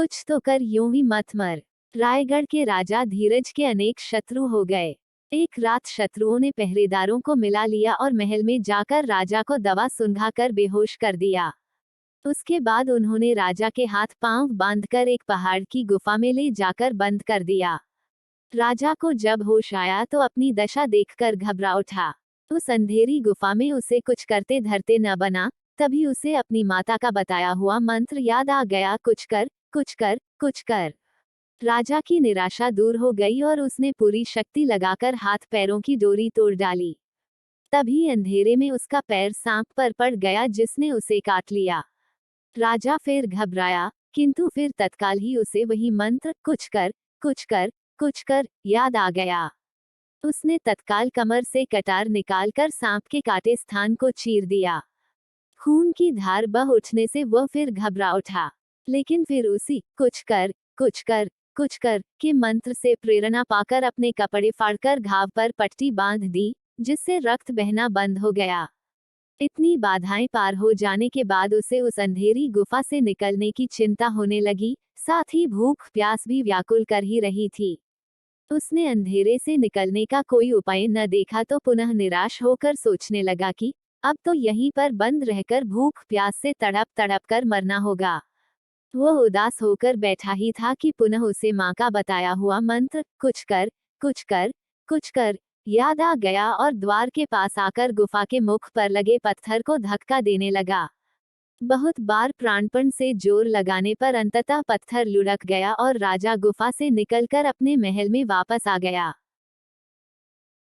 कुछ तो कर, यूं ही मत मर। रायगढ़ के राजा धीरज के अनेक शत्रु हो गए। एक रात शत्रुओं ने पहरेदारों को मिला लिया और महल में जाकर राजा को दवा सुंघाकर बेहोश कर दिया। उसके बाद उन्होंने राजा के हाथ पांव बांधकर एक पहाड़ की गुफा में ले जाकर बंद कर दिया। राजा को जब होश आया तो अपनी दशा देखकर घबरा उठा। उस अंधेरी गुफा में उसे कुछ करते धरते न बना। तभी उसे अपनी माता का बताया हुआ मंत्र याद आ गया, कुछ कर, कुछ कर, कुछ कर। राजा की निराशा दूर हो गई और उसने पूरी शक्ति लगाकर हाथ पैरों की डोरी तोड़ डाली। तभी अंधेरे में उसका पैर सांप पर पड़ गया जिसने उसे काट लिया। राजा फिर घबराया, किंतु फिर तत्काल ही उसे वही मंत्र, कुछ कर, कुछ कर, कुछ कर, याद आ गया। उसने तत्काल कमर से कटार निकालकर सांप के काटे स्थान को चीर दिया। खून की धार बह उठने से वह फिर घबरा उठा। लेकिन फिर उसी कुछ कर, कुछ कर, कुछ कर के मंत्र से प्रेरणा पाकर अपने कपड़े फाड़कर घाव पर पट्टी बांध दी, जिससे रक्त बहना बंद हो गया। इतनी बाधाएं पार हो जाने के बाद उसे उस अंधेरी गुफा से निकलने की चिंता होने लगी, साथ ही भूख प्यास भी व्याकुल कर ही रही थी। उसने अंधेरे से निकलने का कोई उपाय न देखा तो पुनः निराश होकर सोचने लगा कि अब तो यहीं पर बंद रहकर भूख प्यास से तड़प तड़प कर मरना होगा। वह उदास होकर बैठा ही था कि पुनः उसे माँ का बताया हुआ मंत्र, कुछ कर, कुछ कर, कुछ कर, याद आ गया और द्वार के पास आकर गुफा के मुख पर लगे पत्थर को धक्का देने लगा। बहुत बार प्राणपण से जोर लगाने पर अंततः पत्थर लुढ़क गया और राजा गुफा से निकलकर अपने महल में वापस आ गया।